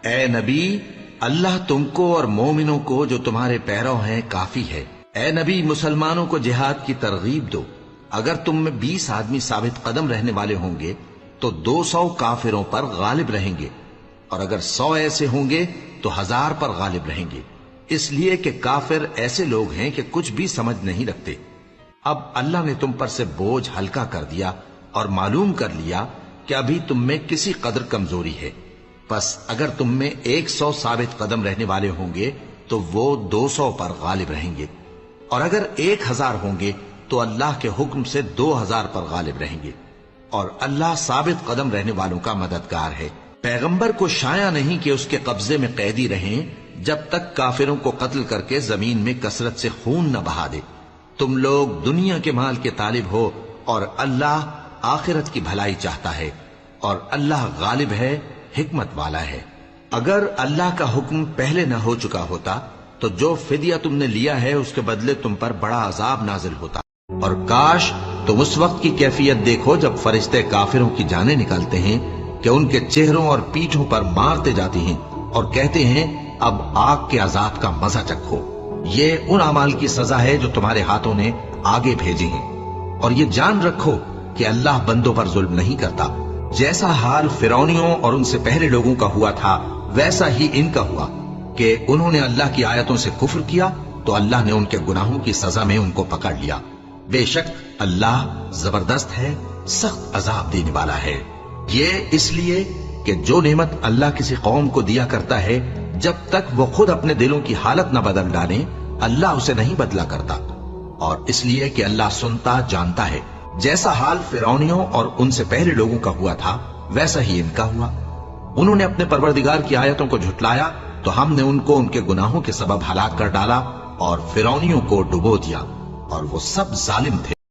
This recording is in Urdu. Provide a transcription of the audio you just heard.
اے نبی، اللہ تم کو اور مومنوں کو جو تمہارے پیرو ہیں کافی ہے۔ اے نبی، مسلمانوں کو جہاد کی ترغیب دو۔ اگر تم میں 20 آدمی ثابت قدم رہنے والے ہوں گے تو 200 کافروں پر غالب رہیں گے، اور اگر 100 ایسے ہوں گے تو 1000 پر غالب رہیں گے، اس لیے کہ کافر ایسے لوگ ہیں کہ کچھ بھی سمجھ نہیں رکھتے۔ اب اللہ نے تم پر سے بوجھ ہلکا کر دیا اور معلوم کر لیا کہ ابھی تم میں کسی قدر کمزوری ہے، پس اگر تم میں 100 ثابت قدم رہنے والے ہوں گے تو وہ 200 پر غالب رہیں گے، اور اگر 1000 ہوں گے تو اللہ کے حکم سے 2000 پر غالب رہیں گے، اور اللہ ثابت قدم رہنے والوں کا مددگار ہے۔ پیغمبر کو شایع نہیں کہ اس کے قبضے میں قیدی رہیں جب تک کافروں کو قتل کر کے زمین میں کثرت سے خون نہ بہا دے۔ تم لوگ دنیا کے مال کے طالب ہو اور اللہ آخرت کی بھلائی چاہتا ہے، اور اللہ غالب ہے، حکمت والا ہے۔ اگر اللہ کا حکم پہلے نہ ہو چکا ہوتا تو جو فدیہ تم نے لیا ہے اس کے بدلے تم پر بڑا عذاب نازل ہوتا، اور کاش تم اس وقت کی کیفیت دیکھو جب فرشتے کافروں کی جانیں نکالتے ہیں کہ ان کے چہروں اور پیٹھوں پر مارتے جاتے ہیں اور کہتے ہیں اب آگ کے عذاب کا مزہ چکھو۔ یہ ان اعمال کی سزا ہے جو تمہارے ہاتھوں نے آگے بھیجی ہیں، اور یہ جان رکھو کہ اللہ بندوں پر ظلم نہیں کرتا۔ جیسا حال فرعونیوں اور ان سے پہلے لوگوں کا ہوا تھا ویسا ہی ان کا ہوا کہ انہوں نے اللہ کی آیتوں سے کفر کیا تو اللہ نے ان کے گناہوں کی سزا میں ان کو پکڑ لیا۔ بے شک اللہ زبردست ہے، سخت عذاب دینے والا ہے۔ یہ اس لیے کہ جو نعمت اللہ کسی قوم کو دیا کرتا ہے جب تک وہ خود اپنے دلوں کی حالت نہ بدل ڈالیں اللہ اسے نہیں بدلا کرتا، اور اس لیے کہ اللہ سنتا جانتا ہے۔ جیسا حال فرعونیوں اور ان سے پہلے لوگوں کا ہوا تھا ویسا ہی ان کا ہوا۔ انہوں نے اپنے پروردگار کی آیتوں کو جھٹلایا تو ہم نے ان کو ان کے گناہوں کے سبب ہلاک کر ڈالا اور فرعونیوں کو ڈبو دیا، اور وہ سب ظالم تھے۔